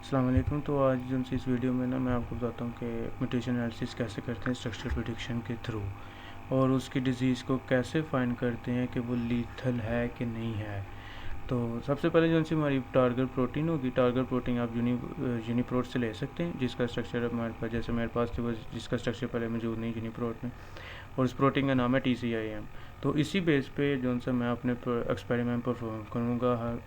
अस्सलाम वालेकुम। तो आज जो इस वीडियो में ना मैं आपको बताता हूँ कि म्यूटेशन एनालिसिस कैसे करते हैं स्ट्रक्चरल प्रेडिक्शन के थ्रू, और उसकी डिज़ीज़ को कैसे फाइंड करते हैं कि वो लीथल है कि नहीं है। तो सबसे पहले जो हमारी टारगेट प्रोटीन होगी, टारगेट प्रोटीन आप यूनिप्रोट से ले सकते हैं, जिसका स्ट्रक्चर हमारे पास, जैसे मेरे पास थी वो, जिसका स्ट्रक्चर पहले मौजूद नहीं यूनिप्रोट में, और उस प्रोटीन का नाम है TCIM। तो इसी बेस पे जो मैं अपने एक्सपेरिमेंट परफॉर्म करूँगा,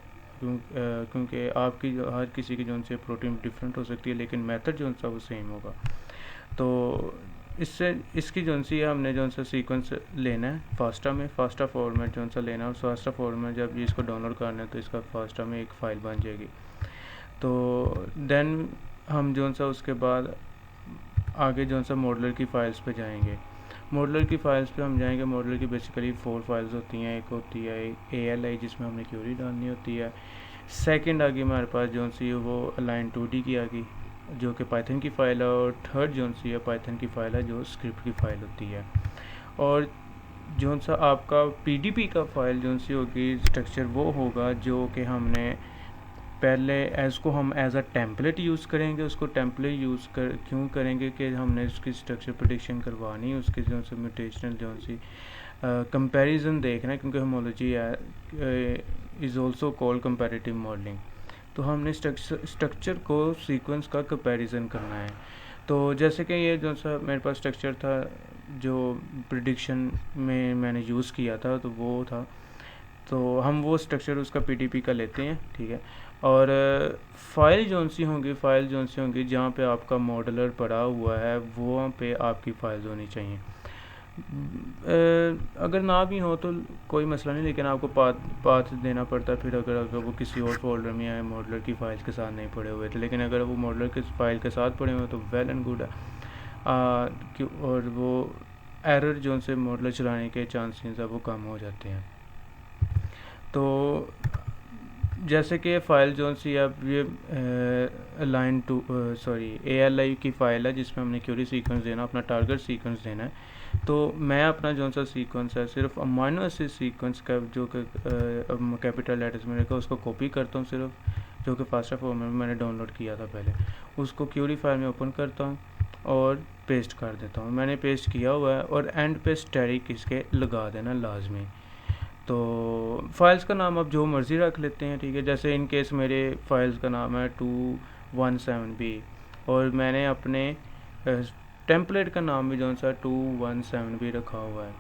क्योंकि आपकी हर किसी की से प्रोटीन डिफरेंट हो सकती है, लेकिन मेथड वो सेम होगा। तो इससे इसकी सी है, हमने सीक्वेंस लेना है फास्टा फॉर्मेट लेना है, और फास्टा फॉर्मेट जब ये इसको डाउनलोड करना है तो इसका फास्टा में एक फ़ाइल बन जाएगी। तो देन हम उसके बाद आगे मॉडलर की फ़ाइल्स पे जाएंगे। मॉडलर की फ़ाइल्स पे हम जाएंगे। मॉडलर की बेसिकली 4 फाइल्स होती हैं। एक होती है ALI, जिसमें हमने क्यूरी डालनी होती है। सेकंड आ गई हमारे पास है वो अलाइन 2D की आ गई, जो कि पाइथन की फ़ाइल है। और थर्ड है पाइथन की फ़ाइल है, जो स्क्रिप्ट की फ़ाइल होती है। और आपका PDP का फ़ाइल होगी स्ट्रक्चर, वो होगा जो कि हमने पहले हम एज अ टेम्पलेट यूज़ करेंगे। उसको टेम्पलेट यूज़ क्यों करेंगे कि हमने उसकी स्ट्रक्चर प्रेडिक्शन करवानी है, उसकी म्यूटेशनल कंपैरिजन देखना है, क्योंकि homology is also called comparative modelling. तो हमने स्ट्रक्चर को सीक्वेंस का कंपैरिजन करना है। तो जैसे कि ये मेरे पास स्ट्रक्चर था जो प्रिडिक्शन में मैंने यूज़ किया था, तो वो था, तो हम वो स्ट्रक्चर उसका PDP का लेते हैं, ठीक है। और फाइल होंगी जहाँ पे आपका मॉडलर पड़ा हुआ है, वो पे आपकी फाइल्स होनी चाहिए। अगर ना भी हो तो कोई मसला नहीं, लेकिन आपको पाथ देना पड़ता है फिर, अगर वो किसी और फोल्डर में आए, मॉडलर की फाइल्स के साथ नहीं पड़े हुए थे। लेकिन अगर वो मॉडलर के फाइल के साथ पड़े हुए तो वेल एंड गुड है। और वो एरर मॉडलर चलाने के चांसेस है वो कम हो जाते हैं। तो जैसे कि फ़ाइल अब ये ALI की फ़ाइल है, जिसमें हमने क्यूरी सीक्वेंस देना, अपना टारगेट सीक्वेंस देना है। तो मैं अपना सीक्वेंस है सिर्फ अमाइनो एसिड सीक्वेंस का, जो कि कैपिटल लेटर्स में रखा, उसको कॉपी करता हूँ सिर्फ, जो कि फास्टा फॉर्मेट में मैंने डाउनलोड किया था पहले। उसको क्यूरी फाइल में ओपन करता हूँ और पेस्ट कर देता हूँ। मैंने पेस्ट किया हुआ है, और एंड पे स्टेरिक इसके लगा देना लाजमी। तो फाइल्स का नाम आप जो मर्ज़ी रख लेते हैं, ठीक है। जैसे इन केस मेरे फाइल्स का नाम है 217B, और मैंने अपने टेम्पलेट का नाम भी 217B रखा हुआ है।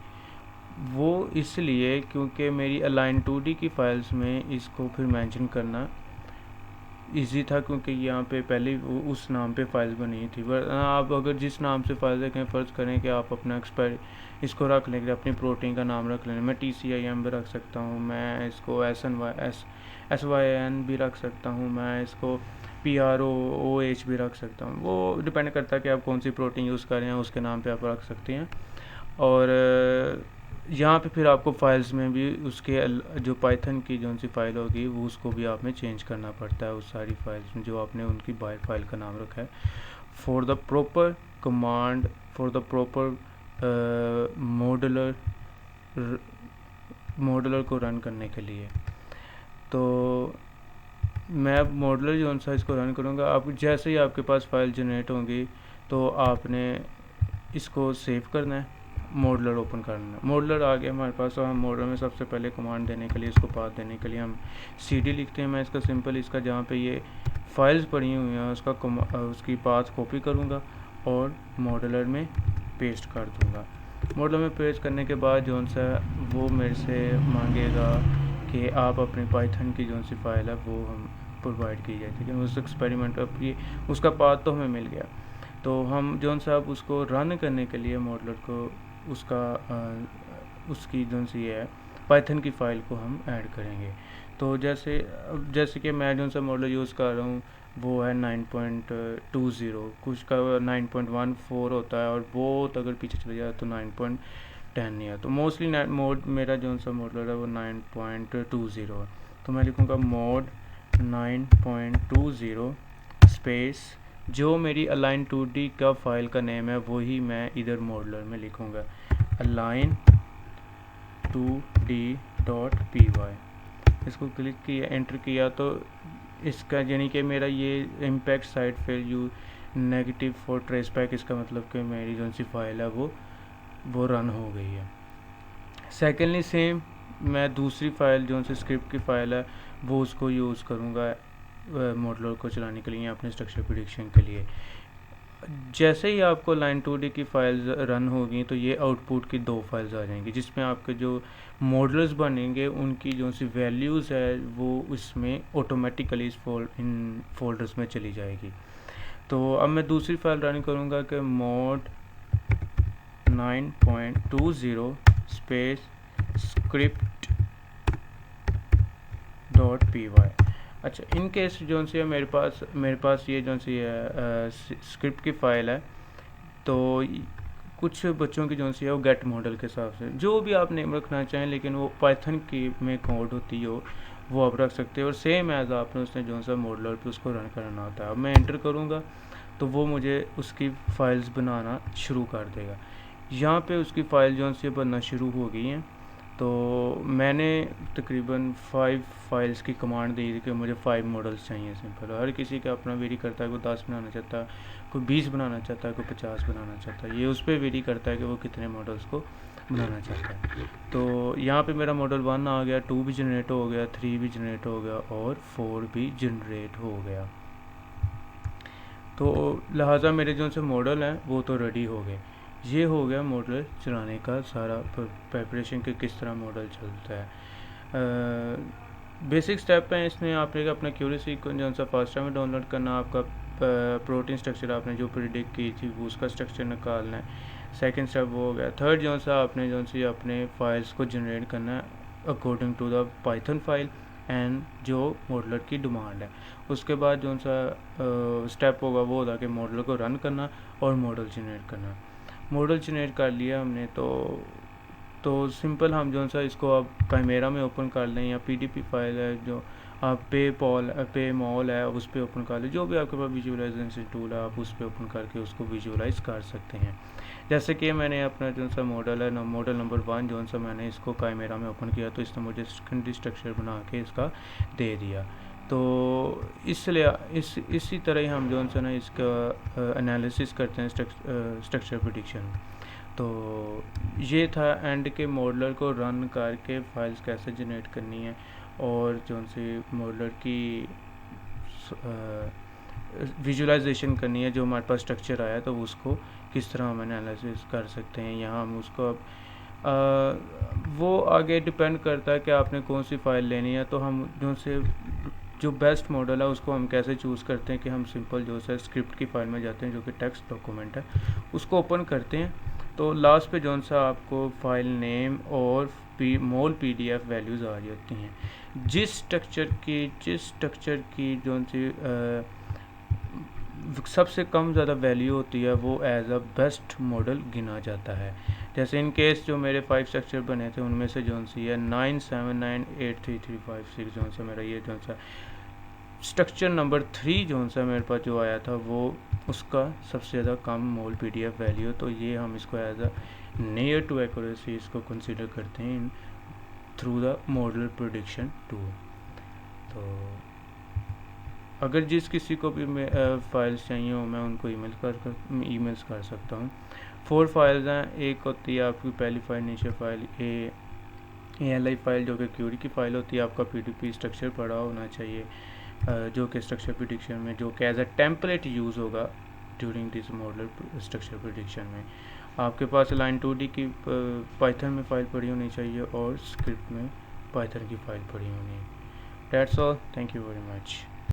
वो इसलिए क्योंकि मेरी अलाइन 2D की फाइल्स में इसको फिर मेंशन करना इजी था, क्योंकि यहाँ पे पहले उस नाम पे फाइल्स बनी थी। आप अगर जिस नाम से फाइल देखें, फ़र्ज़ करें कि आप अपना इसको रख लेंगे, अपनी प्रोटीन का नाम रख लेंगे। मैं TCIM भी रख सकता हूँ, मैं इसको SYN भी रख सकता हूँ, मैं इसको PROOH भी रख सकता हूँ। वो डिपेंड करता है कि आप कौन सी प्रोटीन यूज़ कर रहे हैं, उसके नाम पे आप रख सकते हैं। और यहाँ पे फिर आपको फाइल्स में भी उसके जो पाइथन की सी फाइल होगी, वो उसको भी आप में चेंज करना पड़ता है, उस सारी फाइल्स में जो आपने उनकी बाय फाइल का नाम रखा है, for the proper command, for the proper modeller को रन करने के लिए। तो मैं अब मॉडलर इसको रन करूँगा। आप जैसे ही आपके पास फाइल जनरेट होंगी, तो आपने इसको सेव करना है, मॉडलर ओपन करना है। मॉडलर आ गया हमारे पास, और हम मॉडलर में सबसे पहले कमांड देने के लिए, इसको पाथ देने के लिए हम CD लिखते हैं। मैं इसका सिंपल जहाँ पे ये फाइल्स पड़ी हुई हैं उसकी पाथ कॉपी करूँगा और मॉडलर में पेस्ट कर दूँगा। मॉडलर में पेस्ट करने के बाद वो मेरे से मांगेगा कि आप अपनी पाइथन की सी फाइल है वो हम प्रोवाइड की जाए, ठीक है। उस एक्सपेरिमेंट उसका पाथ तो हमें मिल गया। तो हम उसको रन करने के लिए मॉडलर को उसकी सी है पाइथन की फ़ाइल को हम ऐड करेंगे। तो जैसे कि मैं मॉडल यूज़ कर रहा हूँ, वो है 9.20, कुछ का 9.14 होता है, और बहुत अगर पीछे चले जाए तो 9.10 नहीं है। तो मोस्टली मेरा मॉडल है वो 9.20 है। तो मैं लिखूँगा मोड 9.20 स्पेस, जो मेरी अलाइन 2D का फाइल का नेम है वही मैं इधर मॉडलर में लिखूँगा, अलाइन 2D.py। इसको क्लिक किया, एंटर किया, तो इसका यानी कि मेरा ये impact side value negative for trace back, इसका मतलब कि मेरी जो सी फाइल है वो रन हो गई है। सेकेंडली सेम मैं दूसरी फाइल जो सी स्क्रिप्ट की फाइल है वो उसको यूज़ करूँगा मॉडलर को चलाने के लिए, अपने स्ट्रक्चर प्रेडिक्शन के लिए। जैसे ही आपको लाइन 2D की फाइल्स रन होगी तो ये आउटपुट की 2 फाइल्स आ जाएंगी, जिसमें आपके जो मॉडल्स बनेंगे उनकी जो सी वैल्यूज़ है वो इसमें ऑटोमेटिकली इस इन फोल्डर्स में चली जाएगी। तो अब मैं दूसरी फाइल रन करूँगा कि mod 9.20 स्पेस script .py। अच्छा, इन केस जो सी है मेरे पास ये जो सी है स्क्रिप्ट की फ़ाइल है, तो कुछ बच्चों की जो सी है वो गेट मॉडल के हिसाब से जो भी आप नेम रखना चाहें, लेकिन वो पाइथन की में कोड होती हो वो आप रख सकते हो, और सेम एज आपने उसने जो सा मॉडलर पे उसको रन करना होता है। अब मैं एंटर करूँगा तो वो मुझे उसकी फ़ाइल्स बनाना शुरू कर देगा। यहाँ पे उसकी फ़ाइल जो सी बनना शुरू हो गई हैं। तो मैंने तकरीबन 5 फाइल्स की कमांड दी थी कि मुझे 5 मॉडल्स चाहिए सिंपल। हर किसी का अपना वेरी करता है, कोई 10 बनाना चाहता है, कोई 20 बनाना चाहता है, कोई 50 बनाना चाहता है। ये उस पर वेरी करता है कि वो कितने मॉडल्स को बनाना चाहता है। तो यहाँ पे मेरा मॉडल 1 आ गया, 2 भी जनरेट हो गया, 3 भी जनरेट हो गया और 4 भी जनरेट हो गया। तो लिहाजा मेरे जो से मॉडल हैं वो तो रेडी हो गए। ये हो गया मॉडल चलाने का सारा प्रिपरेशन के किस तरह मॉडल चलता है। बेसिक स्टेप है इसमें, आपने अपना क्यूरेसी को जो सा फास्ट में डाउनलोड करना, आपका प्रोटीन स्ट्रक्चर आपने जो प्रिडिक्ट की थी वो उसका स्ट्रक्चर निकालना है। सेकंड स्टेप वो हो गया। थर्ड जो सा आपने जो सी अपने फाइल्स को जनरेट करना है according to the Python file and जो मॉडलर की डिमांड है। उसके बाद जो सा स्टेप होगा वो होगा कि मॉडलर को रन करना और मॉडल जनरेट करना। मॉडल जनरेट कर लिया हमने तो सिंपल हम जो सा इसको अब काइमेरा में ओपन कर लें, या पीडीपी फाइल है जो आप पे मॉल है उस पर ओपन कर लें, जो भी आपके पास विजुअलाइजेशन टूल है आप उस पर ओपन करके उसको विजुअलाइज कर सकते हैं। जैसे कि मैंने अपना जो सा मॉडल है मॉडल नंबर 1 जो सा मैंने इसको काइमेरा में ओपन किया तो इसने मुझे सेकेंडरी स्ट्रक्चर बना के इसका दे दिया। तो इसलिए इसी तरह ही हम जो है ना इसका एनालिसिस करते हैं स्ट्रक्चर प्रेडिक्शन। तो ये था एंड के मॉडलर को रन करके फाइल्स कैसे जनरेट करनी है और जो सी मॉडलर की विजुअलाइजेशन करनी है, जो हमारे पास स्ट्रक्चर आया तो उसको किस तरह हम एनालिसिस कर सकते हैं। यहाँ हम उसको वो आगे डिपेंड करता है कि आपने कौन सी फ़ाइल लेनी है। तो हम जो बेस्ट मॉडल है उसको हम कैसे चूज़ करते हैं कि हम सिंपल जो है स्क्रिप्ट की फ़ाइल में जाते हैं जो कि टेक्स्ट डॉक्यूमेंट है, उसको ओपन करते हैं। तो लास्ट पे जो सा आपको फाइल नेम और मोल PDF वैल्यूज़ आ जाती हैं। जिस स्ट्रक्चर की जो सी सबसे कम ज़्यादा वैल्यू होती है वो एज अ बेस्ट मॉडल गिना जाता है। जैसे इन केस जो मेरे 5 स्ट्रक्चर बने थे उनमें से जो सी है 9798335 जो सा मेरा ये जो सा स्ट्रक्चर नंबर 3 जो सा मेरे पास जो आया था वो उसका सबसे ज़्यादा कम मोल PDF वैल्यू। तो ये हम इसको as a near to accuracy इसको कंसीडर करते हैं through the model prediction tool. तो अगर जिस किसी को भी फाइल्स चाहिए हो मैं उनको ईमेल्स कर सकता हूँ। 4 फाइल्स हैं। एक होती है आपकी पहली फाइल नीचे फाइल ALI फाइल जो कि क्यूरी की फ़ाइल होती है। आपका PDP स्ट्रक्चर पड़ा होना चाहिए जो कि स्ट्रक्चर प्रेडिक्शन में जो कि एज अ टेम्पलेट यूज़ होगा during this model structure prediction में। आपके पास लाइन 2D की पाइथन में फ़ाइल पड़ी होनी चाहिए और स्क्रिप्ट में पाइथन की फ़ाइल पड़ी होनी। That's all, thank you very much.